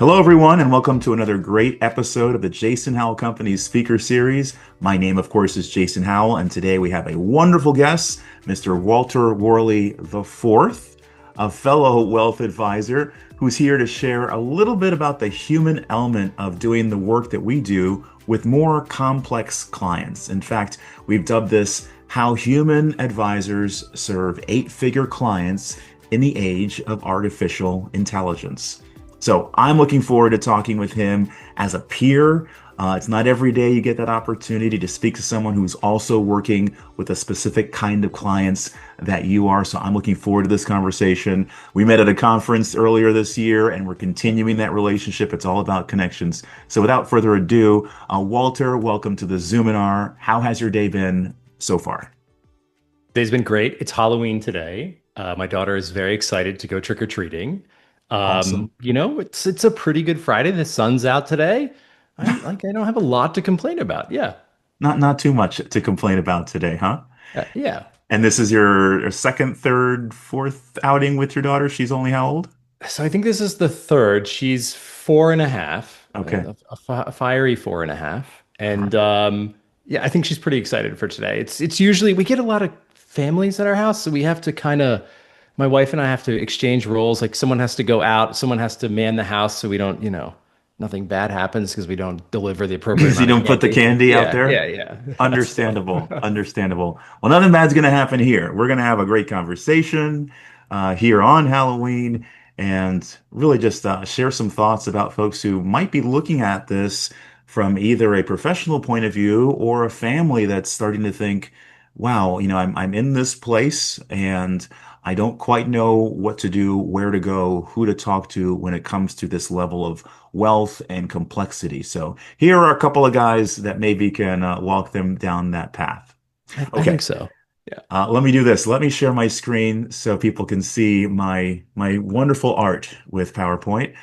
Hello, everyone, and welcome to another great episode of the Jason Howell Company's Speaker Series. My name, of course, is Jason Howell, and today we have a wonderful guest, Mr. Walter Worley IV, a fellow wealth advisor who's here to share a little bit about the human element of doing the work that we do with more complex clients. In fact, we've dubbed this How Human Advisors Serve Eight-Figure Clients in the Age of Artificial Intelligence. So I'm looking forward to talking with him as a peer. It's not every day you get that opportunity to speak to someone who's also working with a specific kind of clients that you are. So I'm looking forward to this conversation. We met at a conference earlier this year and we're continuing that relationship. It's all about connections. So without further ado, Walter, welcome to the Zoominar. How has your day been so far? Day's been great. It's Halloween today. My daughter is very excited to go trick-or-treating. Awesome. It's a pretty good Friday. The sun's out today. I don't have a lot to complain about. Yeah. Not too much to complain about today, huh? Yeah. And this is your second, third, fourth outing with your daughter. She's only how old? So I think this is the third. She's four and a half, Okay. a fiery four and a half. All And right. yeah, I think she's pretty excited for today. It's usually we get a lot of families at our house, so we have to kind of my wife and I have to exchange roles. Like someone has to go out, someone has to man the house so we don't, nothing bad happens because we don't deliver the appropriate So you amount of don't put the candy. candy out Yeah, yeah, there? yeah. So Understandable. Understandable. Well, nothing bad's going to happen here. We're going to have a great conversation here on Halloween and really just share some thoughts about folks who might be looking at this from either a professional point of view or a family that's starting to think, wow, I'm in this place and I don't quite know what to do, where to go, who to talk to when it comes to this level of wealth and complexity. So here are a couple of guys that maybe can walk them down that path. I Okay, think so. Yeah. let me do this. Let me share my screen so people can see my wonderful art with PowerPoint,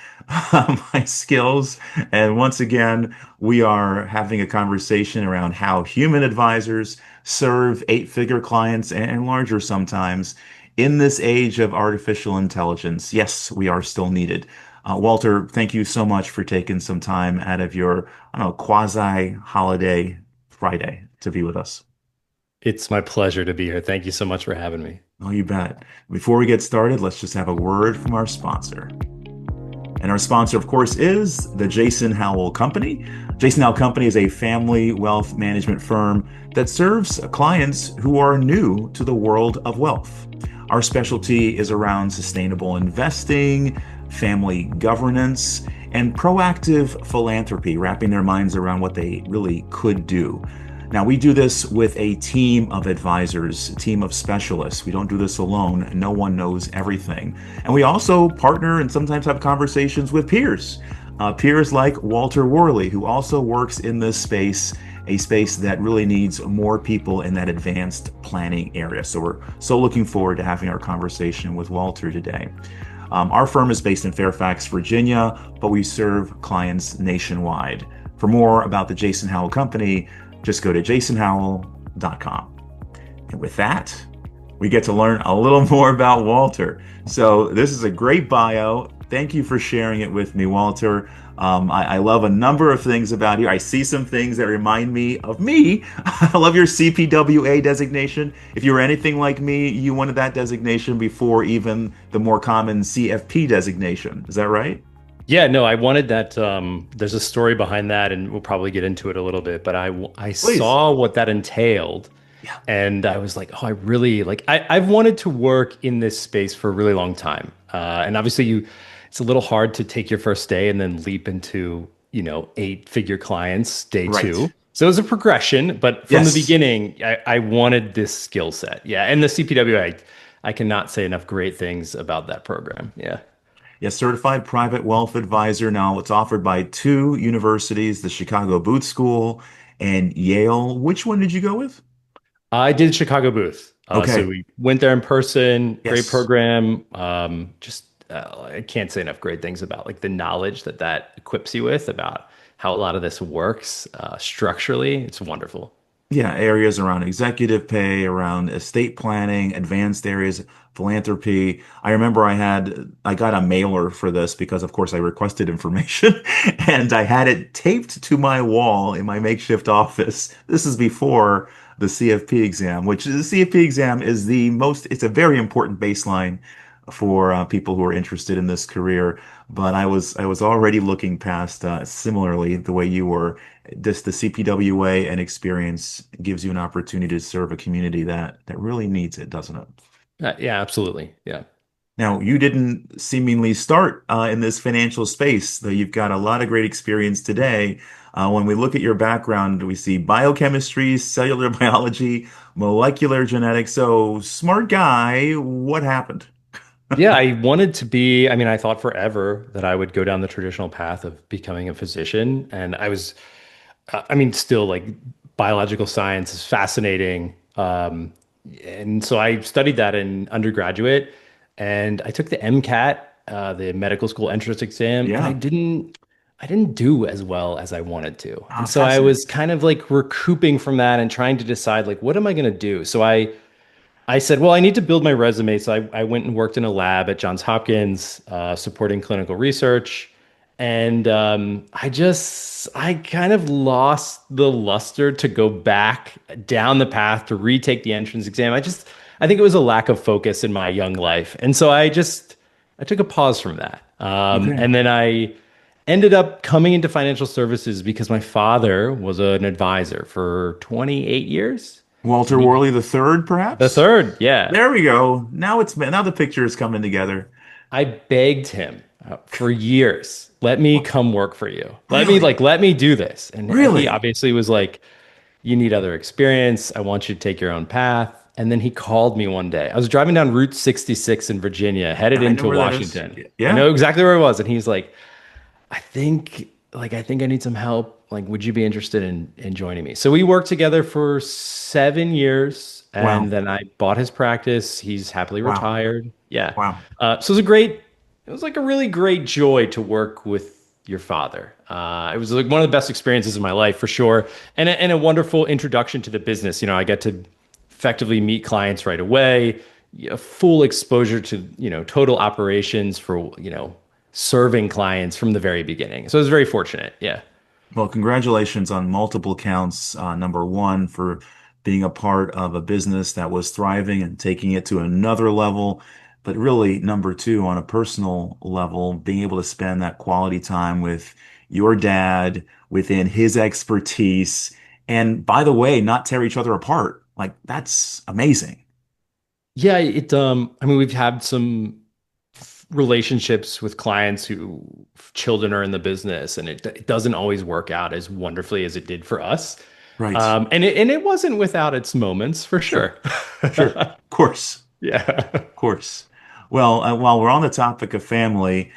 my skills. And once again, we are having a conversation around how human advisors serve eight-figure clients and larger sometimes in this age of artificial intelligence. Yes, we are still needed. Walter, thank you so much for taking some time out of your, I don't know, quasi-holiday Friday to be with us. It's my pleasure to be here. Thank you so much for having me. Oh, you bet. Before we get started, let's just have a word from our sponsor. And our sponsor, of course, is the Jason Howell Company. Jason Howell Company is a family wealth management firm that serves clients who are new to the world of wealth. Our specialty is around sustainable investing, family governance, and proactive philanthropy, wrapping their minds around what they really could do. Now, we do this with a team of advisors, a team of specialists. We don't do this alone. No one knows everything. And we also partner and sometimes have conversations with peers. Peers like Walter Worley, who also works in this space, a space that really needs more people in that advanced planning area. So we're so looking forward to having our conversation with Walter today. Our firm is based in Fairfax, Virginia, but we serve clients nationwide. For more about the Jason Howell Company, just go to jasonhowell.com. And with that, we get to learn a little more about Walter. So this is a great bio. Thank you for sharing it with me, Walter. I love a number of things about you. I see some things that remind me of me. I love your CPWA designation. If you were anything like me, you wanted that designation before even the more common CFP designation. Is that right? Yeah, no, I wanted that. There's a story behind that, and we'll probably get into it a little bit. But I Please. saw what that entailed, Yeah. and I was like, oh, I really like. I've wanted to work in this space for a really long time, and obviously, it's a little hard to take your first day and then leap into eight-figure clients day Right. two. So it was a progression, but from the Yes. beginning, I wanted this skill set. Yeah, and the CPW, I cannot say enough great things about that program. Yeah. Yes, certified private wealth advisor. Now it's offered by two universities, the Chicago Booth School and Yale. Which one did you go with? I did Chicago booth. So Okay. we went there in person. Great Yes. program. Just I can't say enough great things about like the knowledge that that equips you with about how a lot of this works structurally. It's wonderful. Yeah, areas around executive pay, around estate planning, advanced areas, philanthropy. I remember I got a mailer for this because of course I requested information and I had it taped to my wall in my makeshift office. This is before the CFP exam, which the CFP exam is it's a very important baseline for people who are interested in this career. But I was already looking past similarly the way you were. This the CPWA and experience gives you an opportunity to serve a community that really needs it, doesn't it? Yeah, absolutely. Yeah. Now, you didn't seemingly start in this financial space, though you've got a lot of great experience today. When we look at your background, we see biochemistry, cellular biology, molecular genetics. So, smart guy, what happened? Yeah, I wanted to be, I mean, I thought forever that I would go down the traditional path of becoming a physician. And I was, I mean, still like biological science is fascinating. And so I studied that in undergraduate and I took the MCAT, the medical school entrance exam, and Yeah. I didn't do as well as I wanted to. Ah, And so I fascinating. was kind of like recouping from that and trying to decide like, what am I going to do? I said, well, I need to build my resume. So I went and worked in a lab at Johns Hopkins, supporting clinical research. And I kind of lost the luster to go back down the path to retake the entrance exam. I think it was a lack of focus in my young life. And so I took a pause from that. Okay. And then I ended up coming into financial services because my father was an advisor for 28 years. Walter And he Worley the third, the perhaps? third, yeah. There we go. Now the picture is coming together. I begged him for years, let me come work for you. Really? Let me do this. And he Really? obviously was like, you need other experience. I want you to take your own path. And then he called me one day. I was driving down Route 66 in Virginia, headed I know into where that is. Washington. I Yeah. know exactly where it was. And he's like, I think I need some help. Like, would you be interested in joining me? So we worked together for 7 years, and Wow. then I bought his practice. He's happily Wow. retired. Yeah. Wow. So it was like a really great joy to work with your father. It was like one of the best experiences of my life for sure, and a wonderful introduction to the business. You know, I get to effectively meet clients right away, full exposure to, total operations for, serving clients from the very beginning. So I was very fortunate. Yeah. Well, congratulations on multiple counts. Number one, for being a part of a business that was thriving and taking it to another level. But really, number two, on a personal level, being able to spend that quality time with your dad within his expertise. And by the way, not tear each other apart. Like, that's amazing. Yeah, I mean, we've had some relationships with clients who children are in the business, and it doesn't always work out as wonderfully as it did for us. Right. And it wasn't without its moments for Sure. sure. Sure. Of course. Yeah. Of course. Well, while we're on the topic of family,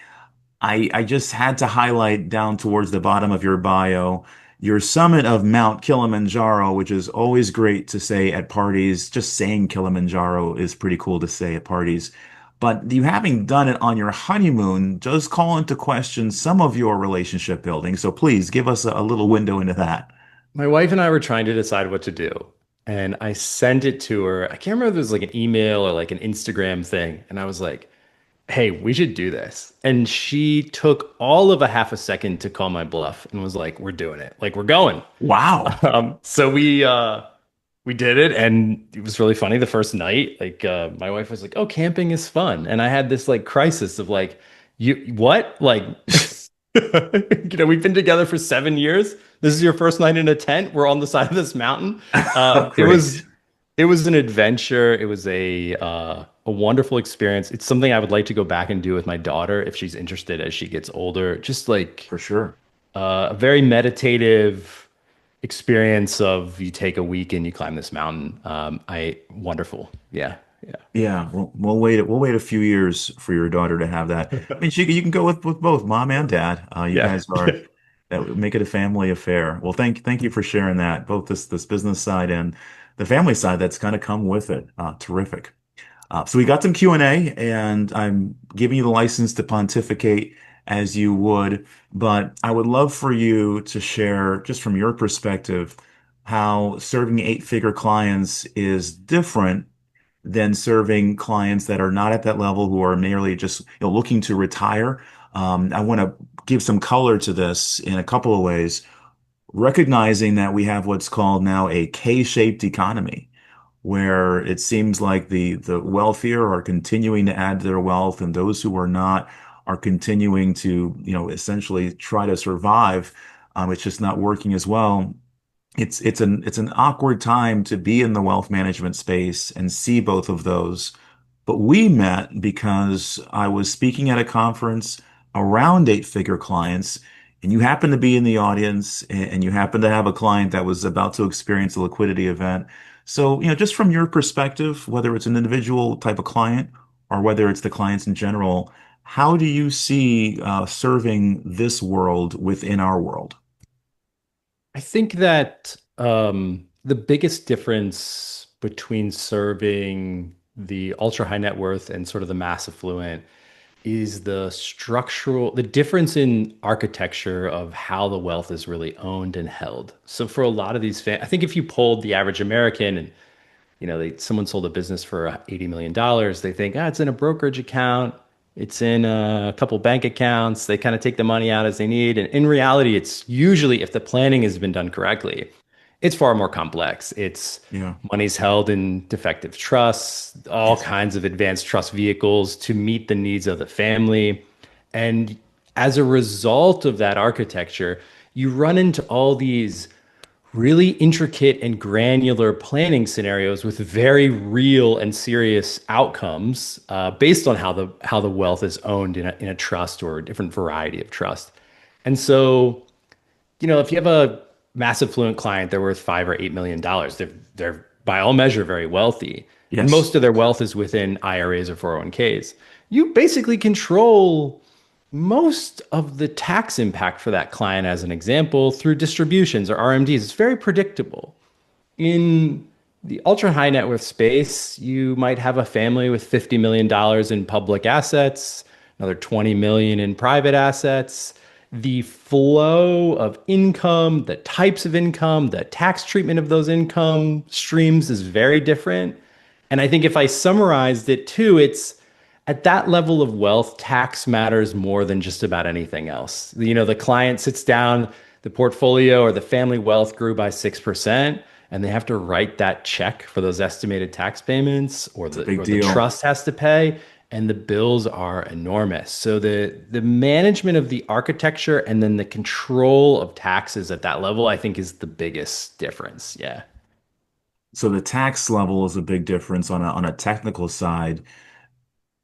I just had to highlight down towards the bottom of your bio your summit of Mount Kilimanjaro, which is always great to say at parties. Just saying Kilimanjaro is pretty cool to say at parties. But you having done it on your honeymoon does call into question some of your relationship building. So please give us a little window into that. My wife and I were trying to decide what to do. And I sent it to her. I can't remember if it was like an email or like an Instagram thing. And I was like, hey, we should do this. And she took all of a half a second to call my bluff and was like, we're doing it. Like, we're going. Wow. So we did it, and it was really funny the first night. Like, my wife was like, "Oh, camping is fun," and I had this like crisis of like, "You what? Like, we've been together for 7 years. This is your first night in a tent. We're on the side of this mountain." Oh, It great. was an adventure. It was a wonderful experience. It's something I would like to go back and do with my daughter if she's interested as she gets older. Just like For sure. a very meditative experience of you take a week and you climb this mountain. I wonderful. Yeah. Yeah. Yeah, we'll wait a few years for your daughter to have that. I mean, you can go with both mom and dad. You Yeah. guys are that would make it a family affair. Well, thank you for sharing that, both this business side and the family side that's kind of come with it. Terrific. So we got some Q&A, and I'm giving you the license to pontificate as you would, but I would love for you to share, just from your perspective, how serving eight-figure clients is different than serving clients that are not at that level, who are merely just, looking to retire. I want to give some color to this in a couple of ways, recognizing that we have what's called now a K-shaped economy, where it seems like the wealthier are continuing to add to their wealth, and those who are not are continuing to, essentially try to survive. It's just not working as well. It's an awkward time to be in the wealth management space and see both of those. But we met because I was speaking at a conference around eight-figure clients, and you happened to be in the audience, and you happened to have a client that was about to experience a liquidity event. So, just from your perspective, whether it's an individual type of client or whether it's the clients in general, how do you see serving this world within our world? I think that the biggest difference between serving the ultra high net worth and sort of the mass affluent is the difference in architecture of how the wealth is really owned and held. So for a lot of these, I think if you polled the average American and someone sold a business for $80 million, they think, it's in a brokerage account, it's in a couple bank accounts. They kind of take the money out as they need. And in reality, it's usually, if the planning has been done correctly, it's far more complex. It's Yeah. money's held in defective trusts, all Yes. kinds of advanced trust vehicles to meet the needs of the family. And as a result of that architecture, you run into all these really intricate and granular planning scenarios with very real and serious outcomes based on how the wealth is owned in a trust or a different variety of trust. And so, if you have a mass affluent client, they're worth $5 or $8 million. They're by all measure very wealthy, and Yes. most of their wealth is within IRAs or 401ks. You basically control most of the tax impact for that client, as an example, through distributions or RMDs. It's very predictable. In the ultra high net worth space, you might have a family with $50 million in public assets, another 20 million in private assets. The flow of income, the types of income, the tax treatment of those income streams is very different. And I think if I summarized it too, it's at that level of wealth, tax matters more than just about anything else. The client sits down, the portfolio or the family wealth grew by 6%, and they have to write that check for those estimated tax payments, or It's a the big or the deal. trust has to pay, and the bills are enormous. So the management of the architecture and then the control of taxes at that level, I think, is the biggest difference. Yeah. So the tax level is a big difference on a technical side.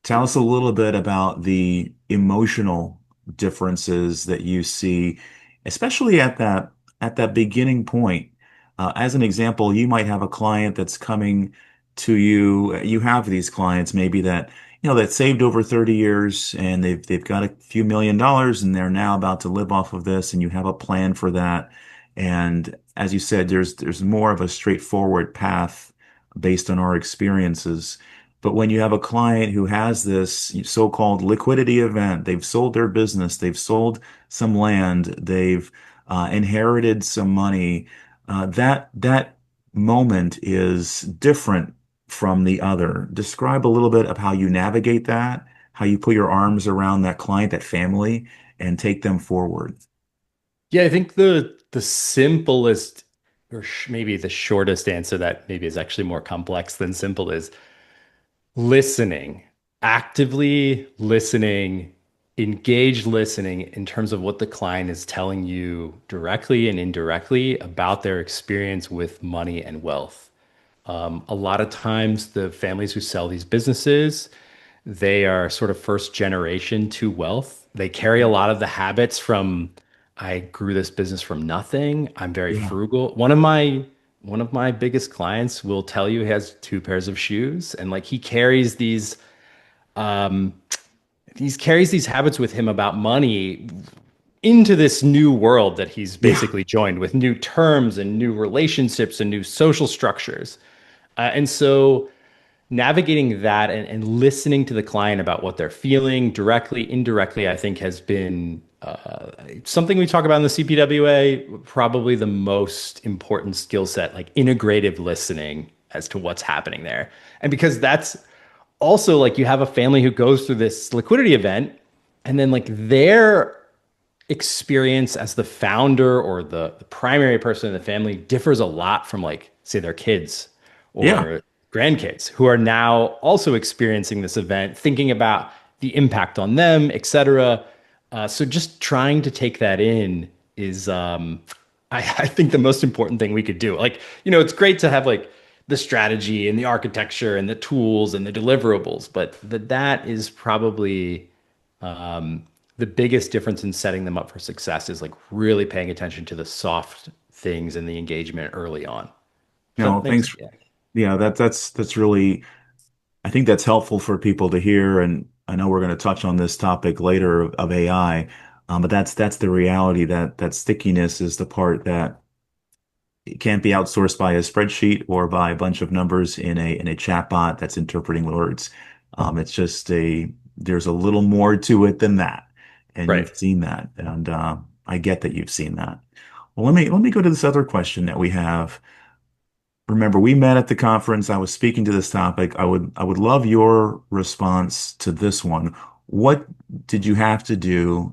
Tell us a little bit about the emotional differences that you see, especially at that beginning point. As an example, you might have a client that's coming to you. You have these clients maybe that saved over 30 years, and they've got a few $1 million, and they're now about to live off of this, and you have a plan for that. And as you said, there's more of a straightforward path based on our experiences. But when you have a client who has this so-called liquidity event, they've sold their business, they've sold some land, they've inherited some money, that moment is different from the other. Describe a little bit of how you navigate that, how you put your arms around that client, that family, and take them forward. Yeah, I think the simplest or maybe the shortest answer that maybe is actually more complex than simple is listening, actively listening, engaged listening in terms of what the client is telling you directly and indirectly about their experience with money and wealth. A lot of times, the families who sell these businesses, they are sort of first generation to wealth. They carry a lot of the habits from, I grew this business from nothing. I'm very Yeah. frugal. One of my biggest clients will tell you he has two pairs of shoes, and like um he carries these habits with him about money into this new world that he's Yeah. basically joined, with new terms and new relationships and new social structures. And so navigating that and listening to the client about what they're feeling directly, indirectly, I think has been Something we talk about in the CPWA, probably the most important skill set, like integrative listening as to what's happening there. And because that's also like you have a family who goes through this liquidity event, and then like their experience as the founder or the primary person in the family differs a lot from like, say, their kids Yeah. or grandkids who are now also experiencing this event, thinking about the impact on them, etc. So just trying to take that in is, I think, the most important thing we could do. Like, it's great to have like the strategy and the architecture and the tools and the deliverables, but that is probably the biggest difference in setting them up for success is like really paying attention to the soft things and the engagement early on. So No, thanks. thanks. Yeah. Yeah, that's really, I think that's helpful for people to hear. And I know we're going to touch on this topic later of AI, but that's the reality that that stickiness is the part that it can't be outsourced by a spreadsheet or by a bunch of numbers in a chatbot that's interpreting words. It's just there's a little more to it than that, and Right. you've seen that, and I get that you've seen that. Well, let me go to this other question that we have. Remember, we met at the conference. I was speaking to this topic. I would love your response to this one. What did you have to do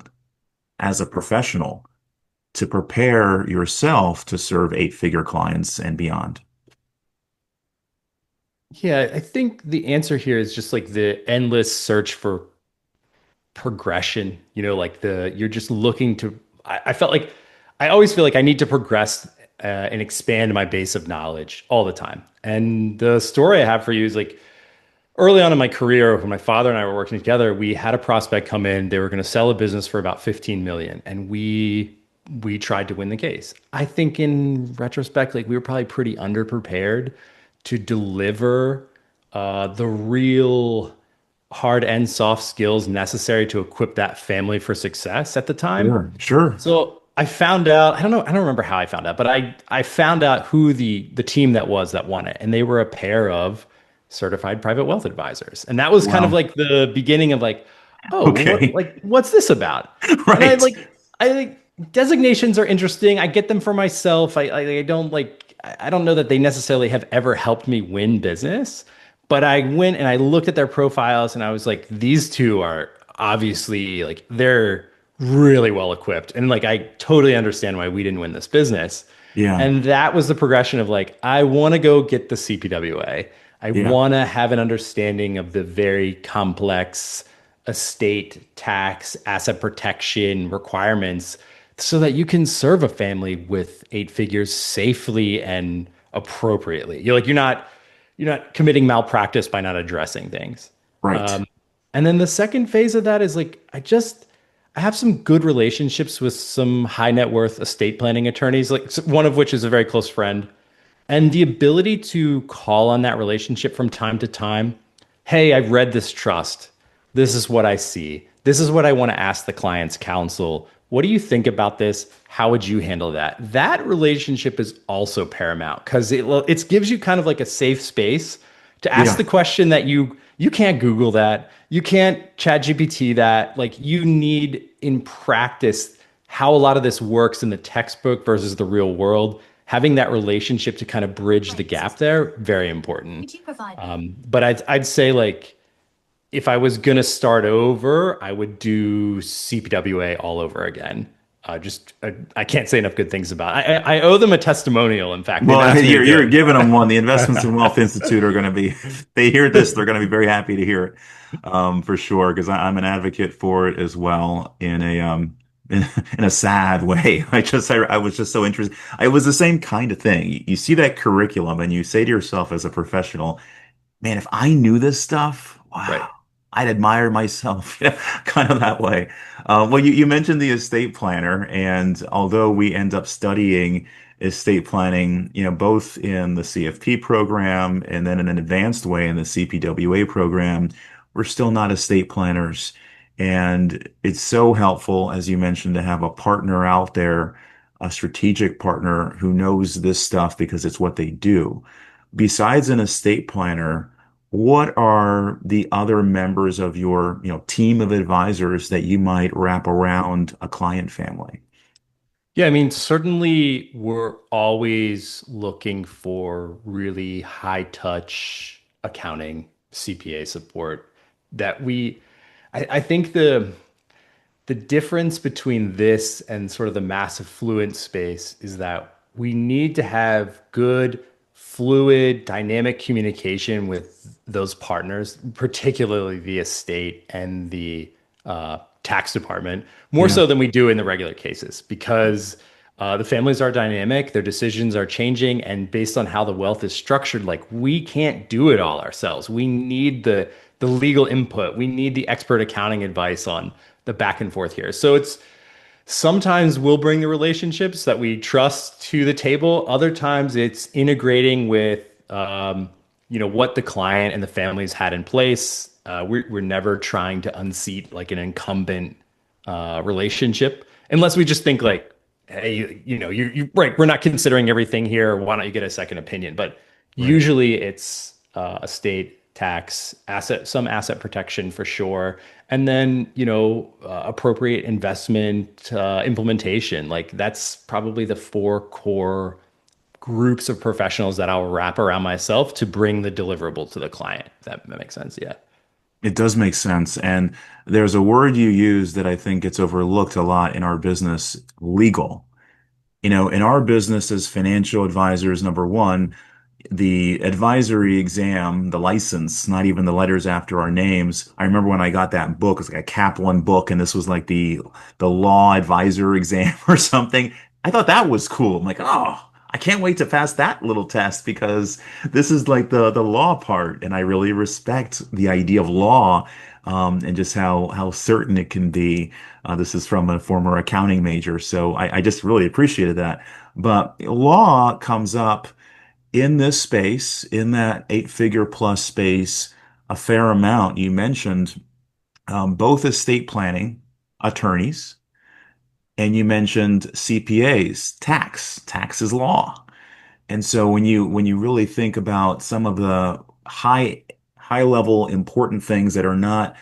as a professional to prepare yourself to serve eight-figure clients and beyond? Yeah, I think the answer here is just like the endless search for progression. Like you're just looking to. I felt like I always feel like I need to progress and expand my base of knowledge all the time. And the story I have for you is like early on in my career, when my father and I were working together, we had a prospect come in. They were going to sell a business for about 15 million, and we tried to win the case. I think in retrospect, like we were probably pretty underprepared to deliver the real hard and soft skills necessary to equip that family for success at the time. Sure, sure. So I found out, I don't remember how I found out, but I found out who the team that was that won it. And they were a pair of certified private wealth advisors. And that was kind of Wow. like the beginning of like, oh, Okay. what's this about? And Right. I like designations are interesting. I get them for myself. I don't like I don't know that they necessarily have ever helped me win business, but I went and I looked at their profiles and I was like, these two are obviously like they're really well equipped. And like I totally understand why we didn't win this business. Yeah. And that was the progression of like, I want to go get the CPWA. I Yeah. want to have an understanding of the very complex estate tax, asset protection requirements so that you can serve a family with eight figures safely and appropriately. You're not committing malpractice by not addressing things. Right. And then the second phase of that is like I have some good relationships with some high net worth estate planning attorneys, like one of which is a very close friend. And the ability to call on that relationship from time to time. Hey, I've read this trust. This is what I see. This is what I want to ask the client's counsel. What do you think about this? How would you handle that? That relationship is also paramount because it gives you kind of like a safe space to ask Yeah. the question that you can't Google that, you can't chat GPT that. Like you need in practice how a lot of this works in the textbook versus the real world. Having that relationship to kind of bridge the gap there, very important. But I'd say like if I was gonna start over, I would do CPWA all over again. I can't say enough good things about it. I owe them a testimonial. In fact, they've Well, asked me to do you're it. giving them one. The Investments and Wealth Institute are going to be, if they hear this, they're going to be very happy to hear it, for sure, because I'm an advocate for it as well in a sad way. I was just so interested. It was the same kind of thing. You see that curriculum and you say to yourself as a professional, man, if I knew this stuff, wow, Right. I'd admire myself, kind of that way. Well, you mentioned the estate planner, and although we end up studying estate planning, both in the CFP program and then in an advanced way in the CPWA program, we're still not estate planners. And it's so helpful, as you mentioned, to have a partner out there, a strategic partner who knows this stuff because it's what they do. Besides an estate planner, what are the other members of your, team of advisors that you might wrap around a client family? Yeah, I mean, certainly we're always looking for really high touch accounting CPA support that I think the difference between this and sort of the mass affluent space is that we need to have good, fluid, dynamic communication with those partners, particularly the estate and the tax department, more Yeah. so than we do in the regular cases, because the families are dynamic, their decisions are changing, and based on how the wealth is structured, like we can't do it all ourselves. We need the legal input. We need the expert accounting advice on the back and forth here. So it's sometimes we'll bring the relationships that we trust to the table. Other times it's integrating with, what the client and the families had in place. We're never trying to unseat like an incumbent relationship unless we just think like, hey, you right, we're not considering everything here. Why don't you get a second opinion? But Right. usually it's estate tax, some asset protection for sure, and then appropriate investment implementation. Like that's probably the four core groups of professionals that I'll wrap around myself to bring the deliverable to the client. If that makes sense. Yeah. It does make sense. And there's a word you use that I think gets overlooked a lot in our business, legal. In our business as financial advisors, number one, the advisory exam, the license, not even the letters after our names. I remember when I got that book, it's like a Kaplan book, and this was like the law advisor exam or something. I thought that was cool. I'm like, oh, I can't wait to pass that little test because this is like the law part, and I really respect the idea of law, and just how certain it can be. This is from a former accounting major, so I just really appreciated that. But law comes up in this space, in that eight-figure plus space, a fair amount. You mentioned both estate planning attorneys, and you mentioned CPAs, tax is law. And so when you really think about some of the high level important things that are not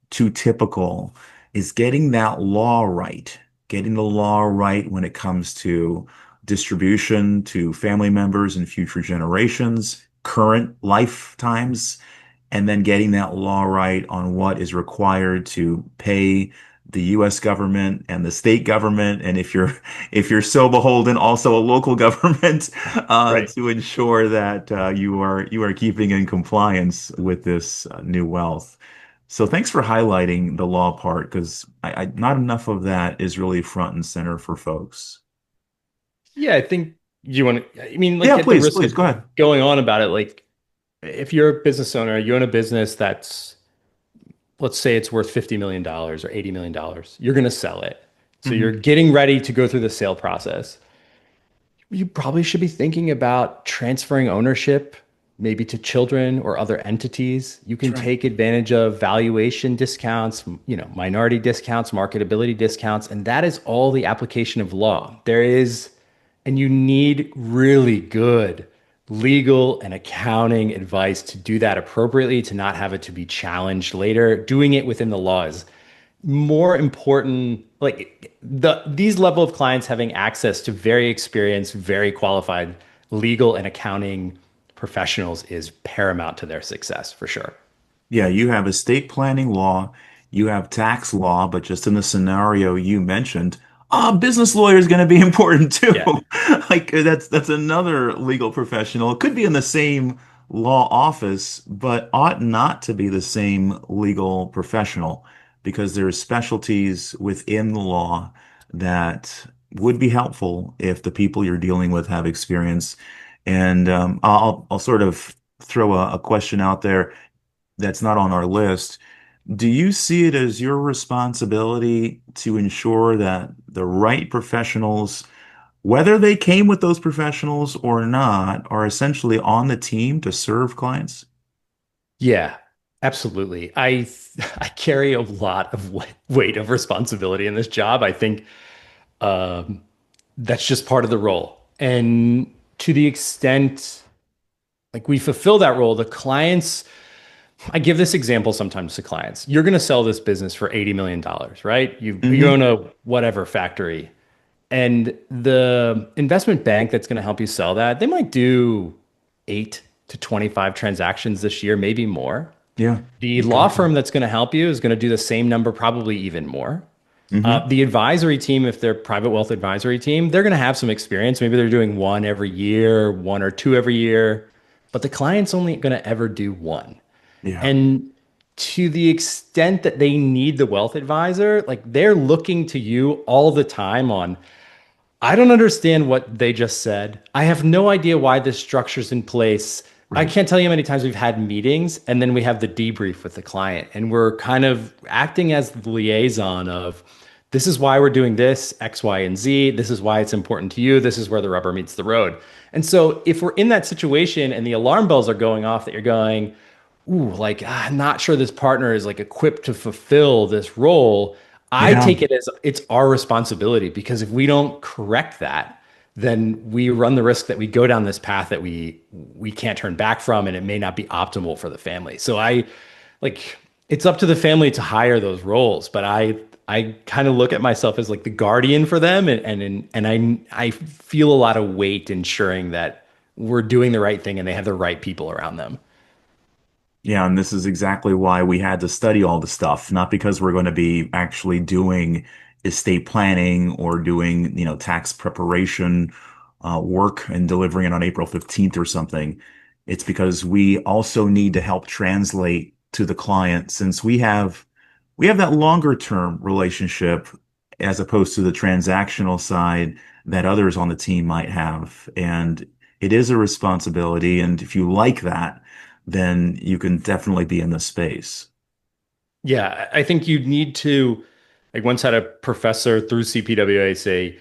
too typical, is getting that law right, getting the law right when it comes to distribution to family members and future generations, current lifetimes, and then getting that law right on what is required to pay the US government and the state government, and if you're so beholden, also a local government, Right. to ensure that you are keeping in compliance with this new wealth. So thanks for highlighting the law part because not enough of that is really front and center for folks. Yeah, I think you want to, I mean, like Yeah, at the please, risk please of go ahead. going on about it, like if you're a business owner, you own a business that's, let's say it's worth $50 million or $80 million, you're going to sell it. So you're Hmm. getting ready to go through the sale process. You probably should be thinking about transferring ownership maybe to children or other entities. You That's can right. take advantage of valuation discounts, minority discounts, marketability discounts, and that is all the application of law. And you need really good legal and accounting advice to do that appropriately, to not have it to be challenged later. Doing it within the laws more important, like these level of clients having access to very experienced, very qualified legal and accounting professionals is paramount to their success for sure. Yeah, you have estate planning law, you have tax law, but just in the scenario you mentioned, business lawyer is going to be important too. Yeah. Like that's another legal professional. It could be in the same law office, but ought not to be the same legal professional because there's specialties within the law that would be helpful if the people you're dealing with have experience. And I'll sort of throw a question out there that's not on our list. Do you see it as your responsibility to ensure that the right professionals, whether they came with those professionals or not, are essentially on the team to serve clients? Yeah, absolutely. I carry a lot of weight of responsibility in this job. I think um, that's just part of the role. And to the extent like we fulfill that role, the clients I give this example sometimes to clients. You're going to sell this business for $80 million, right? You Hmm. own a whatever factory, and the investment bank that's going to help you sell that, they might do 8 to 25 transactions this year, maybe more. Yeah. The law Okay. firm that's going to help you is going to do the same number, probably even more. Hmm. The advisory team, if they're private wealth advisory team, they're going to have some experience. Maybe they're doing one every year, one or two every year, but the client's only going to ever do one. Yeah. And to the extent that they need the wealth advisor, like they're looking to you all the time on, I don't understand what they just said. I have no idea why this structure's in place. I Right. can't tell you how many times we've had meetings and then we have the debrief with the client and we're kind of acting as the liaison of this is why we're doing this, X, Y, and Z. This is why it's important to you. This is where the rubber meets the road. And so if we're in that situation and the alarm bells are going off that you're going, ooh, like I'm not sure this partner is like equipped to fulfill this role. I Yeah. take it as it's our responsibility because if we don't correct that, then we run the risk that we go down this path that we can't turn back from, and it may not be optimal for the family. So I like it's up to the family to hire those roles, but I kind of look at myself as like the guardian for them, and I feel a lot of weight ensuring that we're doing the right thing and they have the right people around them. Yeah, and this is exactly why we had to study all the stuff, not because we're going to be actually doing estate planning or doing, tax preparation work and delivering it on April 15th or something. It's because we also need to help translate to the client since we have that longer term relationship as opposed to the transactional side that others on the team might have. And it is a responsibility. And if you like that, then you can definitely be in the space. Yeah, I think you need to, like, once had a professor through CPWA say,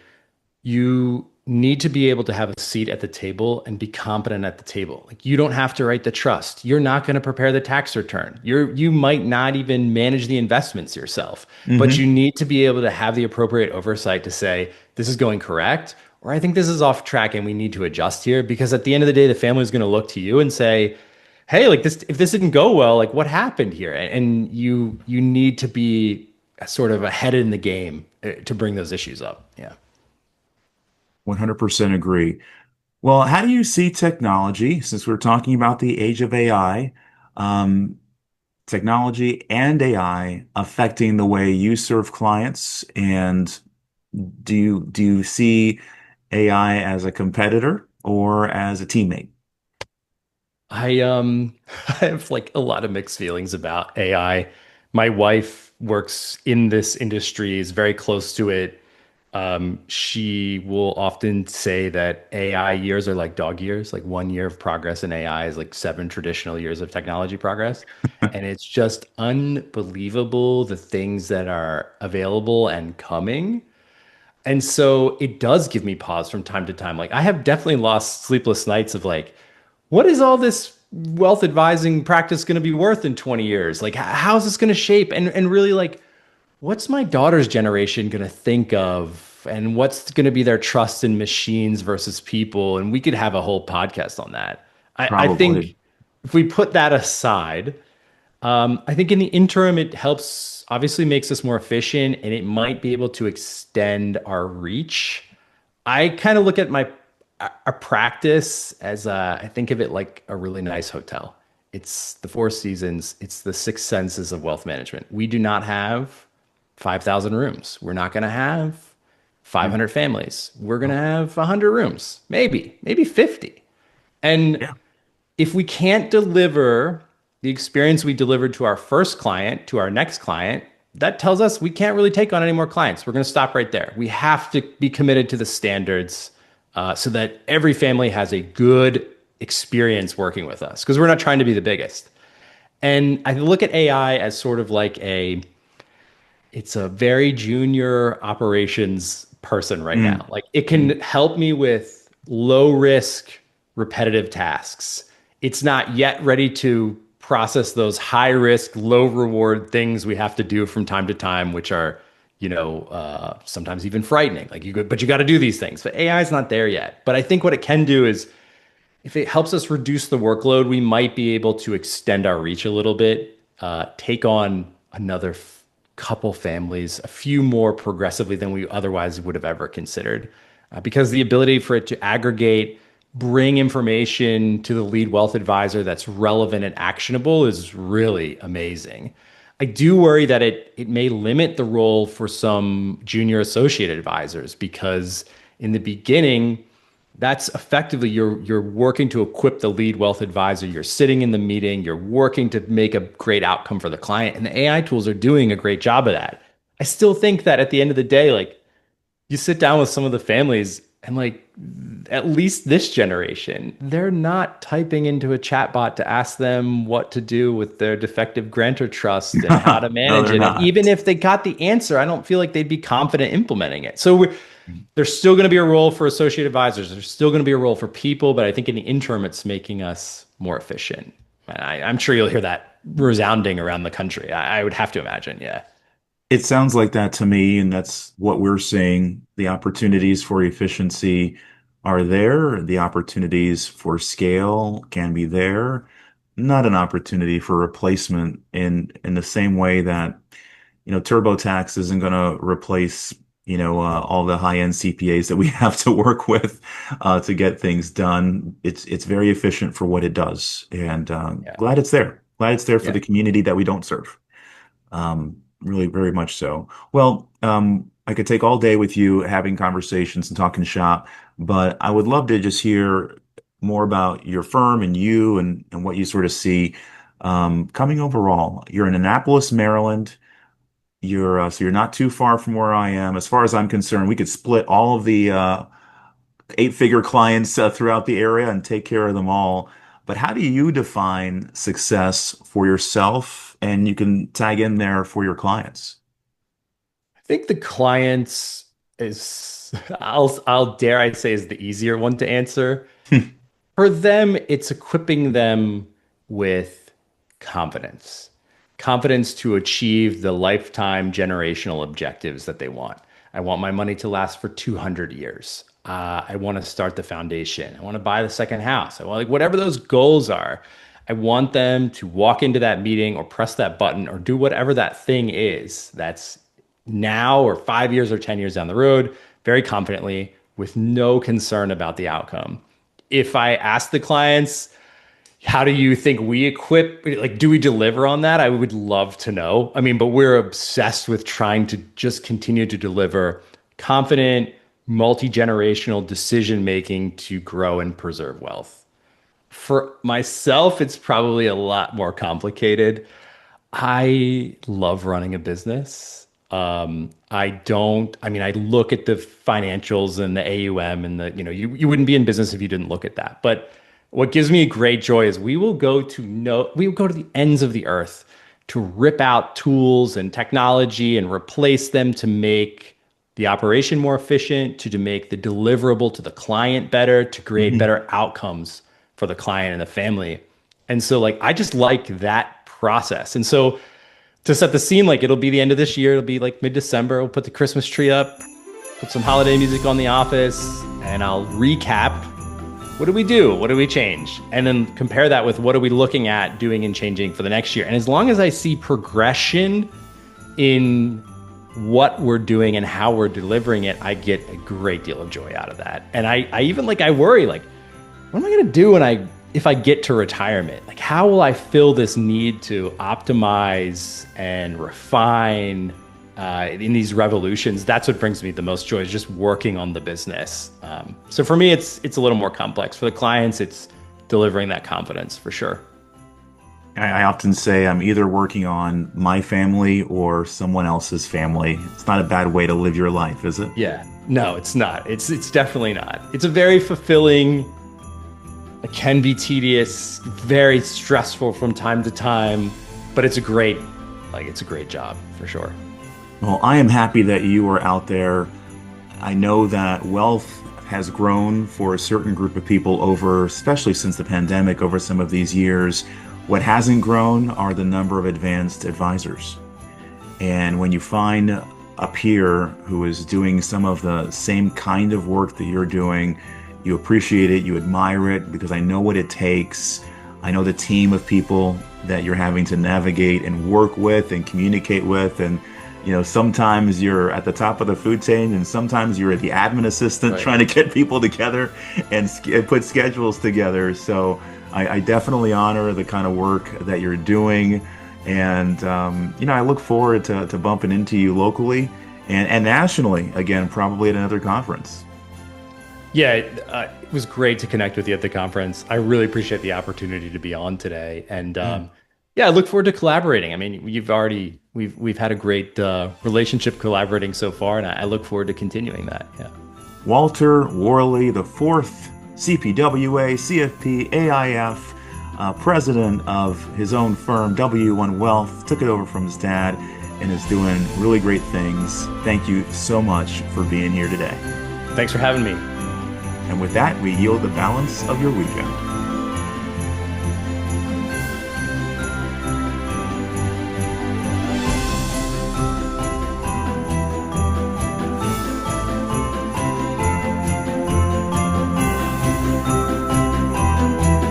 you need to be able to have a seat at the table and be competent at the table. Like, you don't have to write the trust. You're not going to prepare the tax return. You might not even manage the investments yourself, but you Hmm. need to be able to have the appropriate oversight to say, this is going correct, or I think this is off track and we need to adjust here. Because at the end of the day, the family is going to look to you and say, hey, like this, if this didn't go well, like what happened here? And you need to be sort of ahead in the game to bring those issues up. Yeah. 100% agree. Well, how do you see technology, since we're talking about the age of AI, um, technology and AI affecting the way you serve clients? And do you see AI as a competitor or as a teammate? I have like a lot of mixed feelings about AI. My wife works in this industry, is very close to it. She will often say that AI years are like dog years, like 1 year of progress in AI is like 7 traditional years of technology progress. And it's just unbelievable the things that are available and coming. And so it does give me pause from time to time. Like I have definitely lost sleepless nights of like, what is all this wealth advising practice going to be worth in 20 years? Like, how is this going to shape? And really like, what's my daughter's generation going to think of? And what's going to be their trust in machines versus people? And we could have a whole podcast on that. I think Probably. if we put that aside, I think in the interim, it helps, obviously makes us more efficient and it might be able to extend our reach. I kind of look at my a practice as I think of it like a really nice hotel. It's the Four Seasons, it's the six senses of wealth management. We do not have 5,000 rooms. We're not going to have Yeah. 500 families. We're going to have 100 rooms, maybe 50. And Yeah. if we can't deliver the experience we delivered to our first client, to our next client, that tells us we can't really take on any more clients. We're going to stop right there. We have to be committed to the standards so that every family has a good experience working with us because we're not trying to be the biggest. And I look at AI as sort of like it's a very junior operations person right now. Mm. Like it Mm. can help me with low risk, repetitive tasks. It's not yet ready to process those high risk, low reward things we have to do from time to time, which are, sometimes even frightening. Like but you got to do these things. But AI is not there yet. But I think what it can do is if it helps us reduce the workload, we might be able to extend our reach a little bit, take on another couple families, a few more progressively than we otherwise would have ever considered. Because the ability for it to aggregate, bring information to the lead wealth advisor that's relevant and actionable is really amazing. I do worry that it may limit the role for some junior associate advisors because in the beginning, that's effectively you're working to equip the lead wealth advisor. You're sitting in the meeting, you're working to make a great outcome for the client, and the AI tools are doing a great job of that. I still think that at the end of the day, like you sit down with some of the families and like at least this generation, they're not typing into a chatbot to ask them what to do with their defective grantor trust and how to No, manage they're it. And not. even if they got the answer, I don't feel like they'd be confident implementing it. So there's still going to be a role for associate advisors. There's still going to be a role for people, but I think in the interim, it's making us more efficient. And I'm sure you'll hear that resounding around the country. I would have to imagine. Yeah. It sounds like that to me, and that's what we're seeing. The opportunities for efficiency are there. The opportunities for scale can be there. Not an opportunity for replacement in the same way that, TurboTax isn't going to replace, all the high-end CPAs that we have to work with to get things done. It's very efficient for what it does, and Yeah. glad it's there. Glad it's there for Yeah. the community that we don't serve. Really, very much so. Well, I could take all day with you having conversations and talking shop, but I would love to just hear more about your firm and you and what you sort of see coming overall. You're in Annapolis, Maryland. So you're not too far from where I am. As far as I'm concerned, we could split all of the eight-figure clients throughout the area and take care of them all. But how do you define success for yourself? And you can tag in there for your clients. I think the clients is I'll dare I say is the easier one to answer. For them, it's equipping them with confidence, confidence to achieve the lifetime generational objectives that they want. I want my money to last for 200 years. I want to start the foundation. I want to buy the second house. I want like whatever those goals are. I want them to walk into that meeting or press that button or do whatever that thing is that's now or 5 years or 10 years down the road very confidently with no concern about the outcome. If I ask the clients, how do you think we equip, like, do we deliver on that? I would love to know. I mean, but we're obsessed with trying to just continue to deliver confident, multi-generational decision making to grow and preserve wealth. For myself, it's probably a lot more complicated. I love running a business. I look at the financials and the AUM and you wouldn't be in business if you didn't look at that. But what gives me great joy is we will go to the ends of the earth to rip out tools and technology and replace them to make the operation more efficient, to make the deliverable to the client better, to create Mhm. better outcomes for the client and the family. And so like I just like that process. And so to set the scene, like it'll be the end of this year, it'll be like mid-December. We'll put the Christmas tree up, put some holiday music on the office, and I'll recap. What do we do? What do we change? And then compare that with what are we looking at doing and changing for the next year. And as long as I see progression in what we're doing and how we're delivering it, I get a great deal of joy out of that. And I even like I worry like, what am I gonna do if I get to retirement? Like how will I fill this need to optimize and refine in these revolutions? That's what brings me the most joy is just working on the business. So for me, it's a little more complex. For the clients, it's delivering that confidence for sure. I often say I'm either working on my family or someone else's family. It's not a bad way to live your life, is it? Yeah, no, it's not. It's definitely not. It's a very fulfilling. It can be tedious, very stressful from time to time, but it's a great job for sure. Well, I am happy that you are out there. I know that wealth has grown for a certain group of people over, especially since the pandemic, over some of these years. What hasn't grown are the number of advanced advisors. And when you find a peer who is doing some of the same kind of work that you're doing, You appreciate it, you admire it, because I know what it takes. I know the team of people that you're having to navigate and work with and communicate with. And, sometimes you're at the top of the food chain and sometimes you're the admin assistant Right. trying to get people together and put schedules together. So I definitely honor the kind of work that you're doing. And, I look forward to bumping into you locally and nationally again, probably at another conference. Yeah, it was great to connect with you at the conference. I really appreciate the opportunity to be on today, and yeah, I look forward to collaborating. I mean, we've had a great relationship collaborating so far, and I look forward to continuing that. Yeah. Walter Worley, the fourth CPWA, CFP, AIF, president of his own firm, W1 Wealth, took it over from his dad and is doing really great things. Thank you so much for being here today. Thanks for having me. And with that, we yield the balance of your weekend.